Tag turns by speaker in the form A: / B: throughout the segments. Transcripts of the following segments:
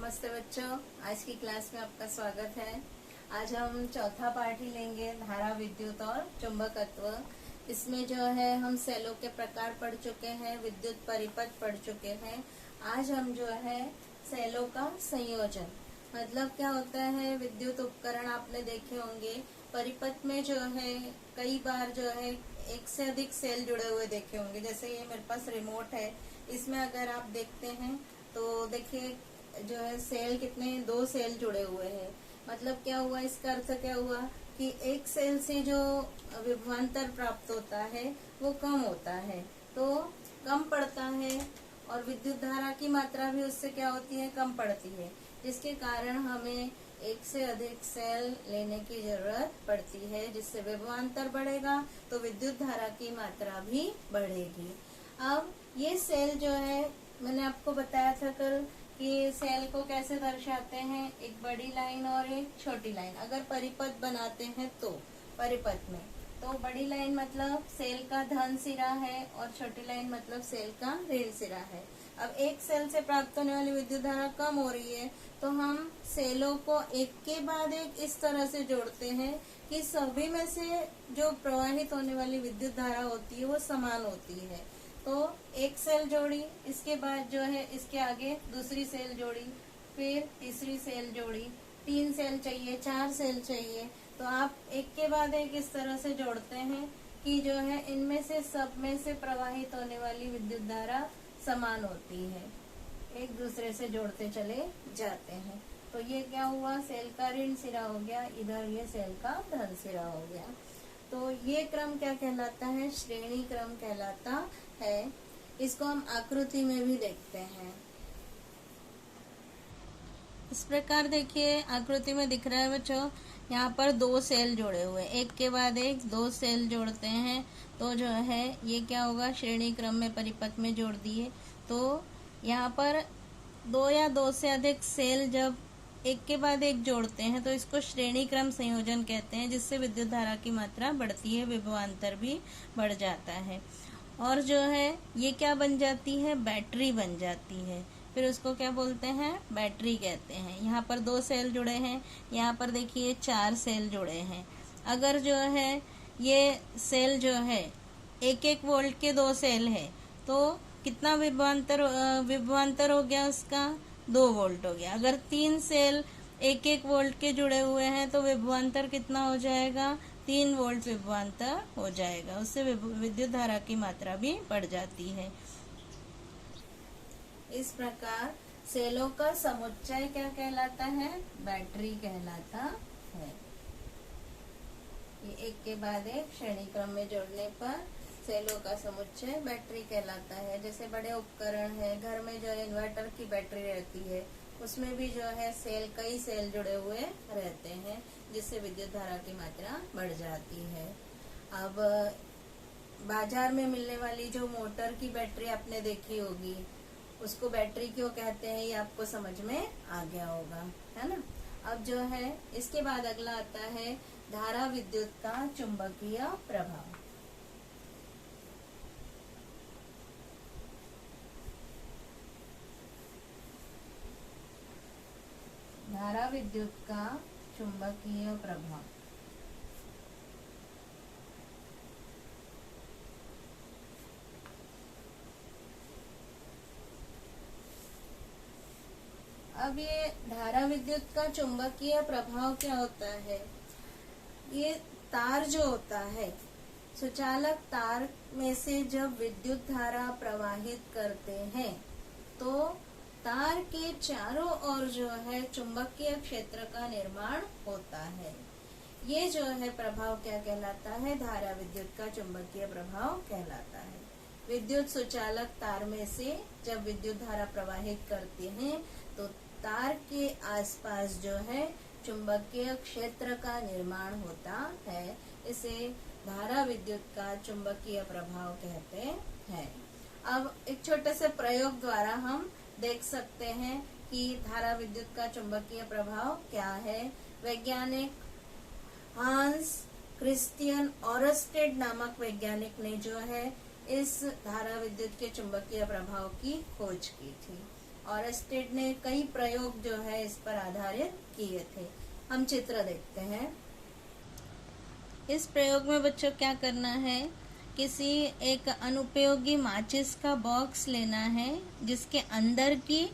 A: नमस्ते बच्चों, आज की क्लास में आपका स्वागत है। आज हम चौथा पार्ट ही लेंगे, धारा विद्युत और चुंबकत्व। इसमें जो है हम सेलों के प्रकार पढ़ चुके हैं, विद्युत परिपथ पढ़ चुके हैं। आज हम जो है सेलों का संयोजन, मतलब क्या होता है। विद्युत उपकरण आपने देखे होंगे, परिपथ में जो है कई बार जो है एक से अधिक सेल जुड़े हुए देखे होंगे। जैसे ये मेरे पास रिमोट है, इसमें अगर आप देखते हैं तो देखिए जो है सेल कितने, 2 सेल जुड़े हुए हैं। मतलब क्या हुआ, इसका अर्थ क्या हुआ कि एक सेल से जो विभवांतर प्राप्त होता है वो कम होता है, तो कम पड़ता है, और विद्युत धारा की मात्रा भी उससे क्या होती है, कम पड़ती है, जिसके कारण हमें एक से अधिक सेल लेने की जरूरत पड़ती है। जिससे विभवांतर बढ़ेगा तो विद्युत धारा की मात्रा भी बढ़ेगी। अब ये सेल जो है, मैंने आपको बताया था कल कि सेल को कैसे दर्शाते हैं, एक बड़ी लाइन और एक छोटी लाइन। अगर परिपथ बनाते हैं तो परिपथ में तो बड़ी लाइन मतलब सेल का धन सिरा है और छोटी लाइन मतलब सेल का ऋण सिरा है। अब एक सेल से प्राप्त होने वाली विद्युत धारा कम हो रही है, तो हम सेलों को एक के बाद एक इस तरह से जोड़ते हैं कि सभी में से जो प्रवाहित होने वाली विद्युत धारा होती है वो समान होती है। तो एक सेल जोड़ी, इसके बाद जो है इसके आगे दूसरी सेल जोड़ी, फिर तीसरी सेल जोड़ी, 3 सेल चाहिए, 4 सेल चाहिए। तो आप एक के बाद एक इस तरह से जोड़ते हैं कि जो है इनमें से सब में से प्रवाहित होने वाली विद्युत धारा समान होती है, एक दूसरे से जोड़ते चले जाते हैं। तो ये क्या हुआ, सेल का ऋण सिरा हो गया, इधर ये सेल का धन सिरा हो गया। तो ये क्रम क्या कहलाता है, श्रेणी क्रम कहलाता है। इसको हम आकृति में भी देखते हैं। इस प्रकार देखिए आकृति में दिख रहा है बच्चों, यहाँ पर 2 सेल जोड़े हुए, एक के बाद एक 2 सेल जोड़ते हैं तो जो है ये क्या होगा, श्रेणी क्रम में परिपथ में जोड़ दिए। तो यहाँ पर 2 या 2 से अधिक सेल जब एक के बाद एक जोड़ते हैं तो इसको श्रेणी क्रम संयोजन कहते हैं, जिससे विद्युत धारा की मात्रा बढ़ती है, विभवांतर भी बढ़ जाता है, और जो है ये क्या बन जाती है, बैटरी बन जाती है। फिर उसको क्या बोलते हैं, बैटरी कहते हैं। यहाँ पर 2 सेल जुड़े हैं, यहाँ पर देखिए 4 सेल जुड़े हैं। अगर जो है ये सेल जो है 1-1 वोल्ट के 2 सेल है तो कितना विभवांतर हो गया उसका, 2 वोल्ट हो गया। अगर 3 सेल 1-1 वोल्ट के जुड़े हुए हैं तो विभवांतर कितना हो जाएगा, 3 वोल्ट विभवांतर हो जाएगा। उससे विद्युत धारा की मात्रा भी बढ़ जाती है। इस प्रकार सेलों का समुच्चय क्या कहलाता है, बैटरी कहलाता है। ये एक के बाद एक श्रेणी क्रम में जोड़ने पर सेलों का समुच्चय बैटरी कहलाता है। जैसे बड़े उपकरण है, घर में जो इन्वर्टर की बैटरी रहती है, उसमें भी जो है कई सेल जुड़े हुए रहते हैं, जिससे विद्युत धारा की मात्रा बढ़ जाती है। अब बाजार में मिलने वाली जो मोटर की बैटरी आपने देखी होगी, उसको बैटरी क्यों कहते हैं ये आपको समझ में आ गया होगा, है ना। अब जो है इसके बाद अगला आता है धारा विद्युत का चुंबकीय प्रभाव। धारा विद्युत का चुंबकीय प्रभाव। अब ये धारा विद्युत का चुंबकीय प्रभाव क्या होता है, ये तार जो होता है, सुचालक तार में से जब विद्युत धारा प्रवाहित करते हैं तो तार के चारों ओर जो है चुंबकीय क्षेत्र का निर्माण होता है। ये जो है प्रभाव क्या कहलाता है, धारा विद्युत का चुंबकीय प्रभाव कहलाता है। विद्युत सुचालक तार में से जब विद्युत धारा प्रवाहित करते हैं तो तार के आसपास जो है चुंबकीय क्षेत्र का निर्माण होता है। इसे धारा विद्युत का चुंबकीय प्रभाव कहते हैं। अब एक छोटे से प्रयोग द्वारा हम देख सकते हैं कि धारा विद्युत का चुंबकीय प्रभाव क्या है। वैज्ञानिक हांस क्रिस्टियन ओरस्टेड नामक वैज्ञानिक ने जो है इस धारा विद्युत के चुंबकीय प्रभाव की खोज की थी। ऑरेस्टेड ने कई प्रयोग जो है इस पर आधारित किए थे। हम चित्र देखते हैं। इस प्रयोग में बच्चों क्या करना है, किसी एक अनुपयोगी माचिस का बॉक्स लेना है जिसके अंदर की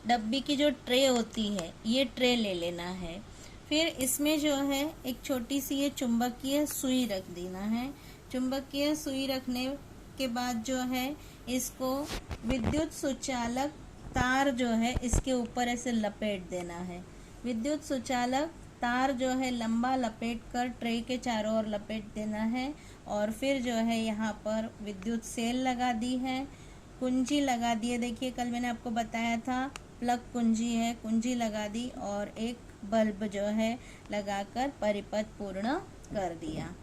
A: डब्बी की जो ट्रे होती है ये ट्रे ले लेना है। फिर इसमें जो है एक छोटी सी ये चुंबकीय सुई रख देना है। चुंबकीय सुई रखने के बाद जो है इसको विद्युत सुचालक तार जो है इसके ऊपर ऐसे लपेट देना है। विद्युत सुचालक तार जो है लंबा लपेट कर ट्रे के चारों ओर लपेट देना है। और फिर जो है यहाँ पर विद्युत सेल लगा दी है, कुंजी लगा दी है। देखिए कल मैंने आपको बताया था प्लग कुंजी है, कुंजी लगा दी और एक बल्ब जो है लगाकर परिपथ पूर्ण कर दिया।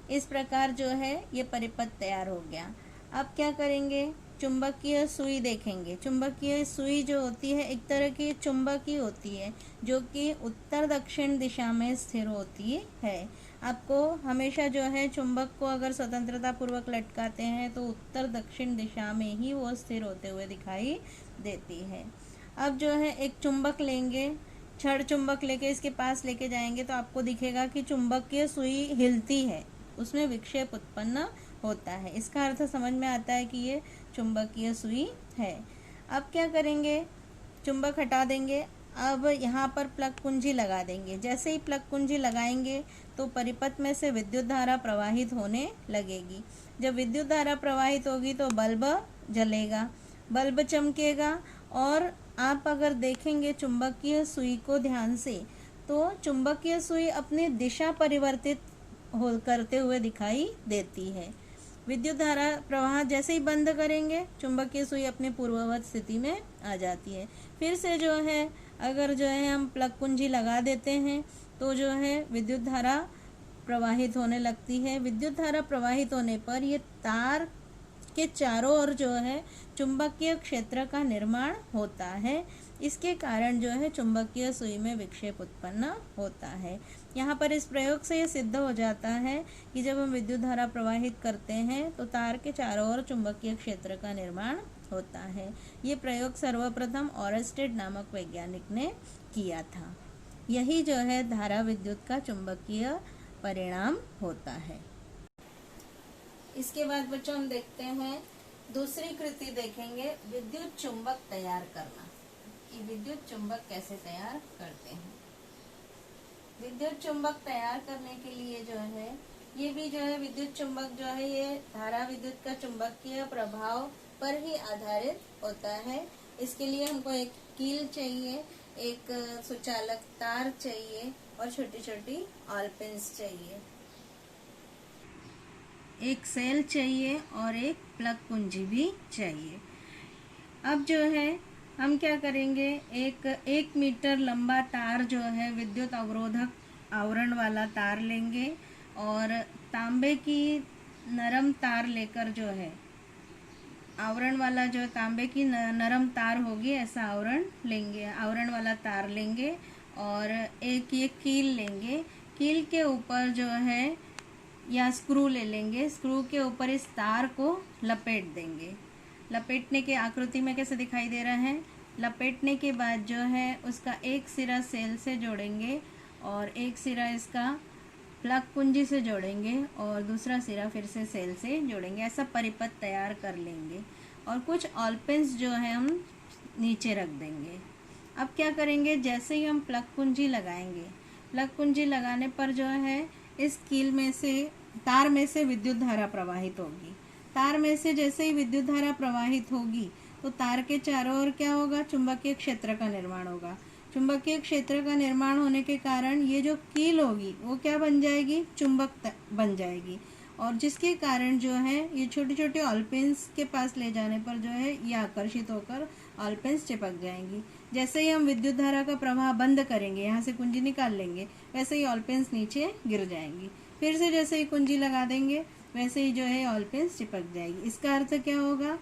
A: इस प्रकार जो है ये परिपथ तैयार हो गया। अब क्या करेंगे, चुंबकीय सुई देखेंगे। चुंबकीय सुई जो होती है एक तरह की चुंबक ही होती है जो कि उत्तर दक्षिण दिशा में स्थिर होती है। आपको हमेशा जो है चुंबक को अगर स्वतंत्रता पूर्वक लटकाते हैं तो उत्तर दक्षिण दिशा में ही वो स्थिर होते हुए दिखाई देती है। अब जो है एक चुंबक लेंगे, छड़ चुंबक लेके इसके पास लेके जाएंगे तो आपको दिखेगा कि चुंबकीय सुई हिलती है, उसमें विक्षेप उत्पन्न होता है। इसका अर्थ समझ में आता है कि ये चुंबकीय सुई है। अब क्या करेंगे, चुंबक हटा देंगे। अब यहाँ पर प्लग कुंजी लगा देंगे। जैसे ही प्लग कुंजी लगाएंगे तो परिपथ में से विद्युत धारा प्रवाहित होने लगेगी। जब विद्युत धारा प्रवाहित होगी तो बल्ब जलेगा, बल्ब चमकेगा। और आप अगर देखेंगे चुंबकीय सुई को ध्यान से तो चुंबकीय सुई अपनी दिशा परिवर्तित करते हुए दिखाई देती है। विद्युत धारा प्रवाह जैसे ही बंद करेंगे चुंबकीय सुई अपनी पूर्ववत स्थिति में आ जाती है। फिर से जो है अगर जो है हम प्लग कुंजी लगा देते हैं तो जो है विद्युत धारा प्रवाहित होने लगती है। विद्युत धारा प्रवाहित होने पर ये तार के चारों ओर जो है चुंबकीय क्षेत्र का निर्माण होता है। इसके कारण जो है चुंबकीय सुई में विक्षेप उत्पन्न होता है। यहाँ पर इस प्रयोग से ये सिद्ध हो जाता है कि जब हम विद्युत धारा प्रवाहित करते हैं तो तार के चारों ओर चुंबकीय क्षेत्र का निर्माण होता है। ये प्रयोग सर्वप्रथम ऑरेस्टेड नामक वैज्ञानिक ने किया था। यही जो है धारा विद्युत का चुंबकीय परिणाम होता है। इसके बाद बच्चों हम देखते हैं दूसरी कृति देखेंगे, विद्युत चुंबक तैयार करना, कि विद्युत चुंबक कैसे तैयार करते हैं। विद्युत चुंबक तैयार करने के लिए जो है ये भी जो है विद्युत चुंबक जो है ये धारा विद्युत का चुंबकीय प्रभाव पर ही आधारित होता है। इसके लिए हमको एक कील चाहिए, एक सुचालक तार चाहिए और छोटी छोटी ऑल पिन्स चाहिए, एक सेल चाहिए और एक प्लग कुंजी भी चाहिए। अब जो है हम क्या करेंगे, एक मीटर लंबा तार जो है विद्युत अवरोधक आवरण वाला तार लेंगे और तांबे की नरम तार लेकर जो है आवरण वाला जो तांबे की नरम तार होगी ऐसा आवरण लेंगे, आवरण वाला तार लेंगे और एक ये कील लेंगे। कील के ऊपर जो है या स्क्रू ले लेंगे, स्क्रू के ऊपर इस तार को लपेट देंगे। लपेटने के आकृति में कैसे दिखाई दे रहा है, लपेटने के बाद जो है उसका एक सिरा सेल से जोड़ेंगे और एक सिरा इसका प्लग कुंजी से जोड़ेंगे और दूसरा सिरा फिर से सेल से जोड़ेंगे। ऐसा परिपथ तैयार कर लेंगे और कुछ ऑल पिन्स जो है हम नीचे रख देंगे। अब क्या करेंगे, जैसे ही हम प्लग कुंजी लगाएंगे, प्लग कुंजी लगाने पर जो है इस कील में से तार में से विद्युत धारा प्रवाहित होगी। तार में से जैसे ही विद्युत धारा प्रवाहित होगी तो तार के चारों ओर क्या होगा, चुंबकीय क्षेत्र का निर्माण होगा। चुंबकीय क्षेत्र का निर्माण होने के कारण ये जो कील होगी वो क्या बन जाएगी, चुंबक बन जाएगी और जिसके कारण जो है ये छोटी छोटी ऑल पिन्स के पास ले जाने पर जो है ये आकर्षित होकर ऑल पिन्स चिपक जाएंगी। जैसे ही हम विद्युत धारा का प्रवाह बंद करेंगे, यहाँ से कुंजी निकाल लेंगे, वैसे ही ऑल पिन्स नीचे गिर जाएंगी। फिर से जैसे ही कुंजी लगा देंगे वैसे ही जो है ऑल पिन्स चिपक जाएगी। इसका अर्थ क्या होगा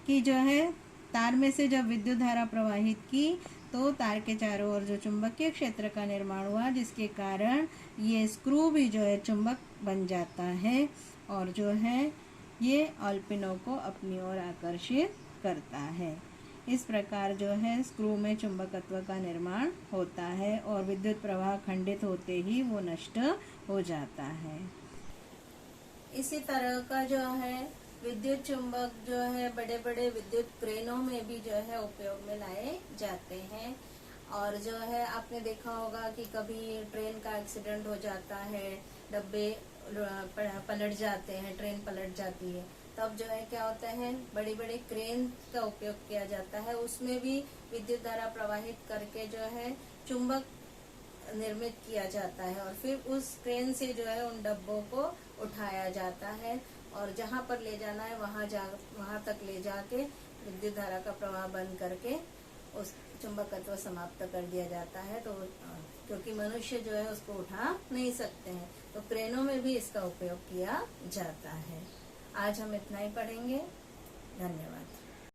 A: कि जो है तार में से जब विद्युत धारा प्रवाहित की तो तार के चारों ओर जो चुंबकीय क्षेत्र का निर्माण हुआ, जिसके कारण ये स्क्रू भी जो है चुंबक बन जाता है और जो है ये ऑल पिनों को अपनी ओर आकर्षित करता है। इस प्रकार जो है स्क्रू में चुंबकत्व का निर्माण होता है और विद्युत प्रवाह खंडित होते ही वो नष्ट हो जाता है। इसी तरह का जो है विद्युत चुंबक जो है बड़े बड़े विद्युत क्रेनों में भी जो है उपयोग में लाए जाते हैं। और जो है आपने देखा होगा कि कभी ट्रेन का एक्सीडेंट हो जाता है, डब्बे पलट जाते हैं, ट्रेन पलट जाती है, तब जो है क्या होता है बड़ी बड़ी क्रेन का उपयोग किया जाता है। उसमें भी विद्युत धारा प्रवाहित करके जो है चुंबक निर्मित किया जाता है और फिर उस क्रेन से जो है उन डब्बों को उठाया जाता है और जहां पर ले जाना है वहां तक ले जाके विद्युत धारा का प्रवाह बंद करके उस चुंबकत्व समाप्त कर दिया जाता है। तो क्योंकि मनुष्य जो है उसको उठा नहीं सकते हैं, तो क्रेनों में भी इसका उपयोग किया जाता है। आज हम इतना ही पढ़ेंगे। धन्यवाद।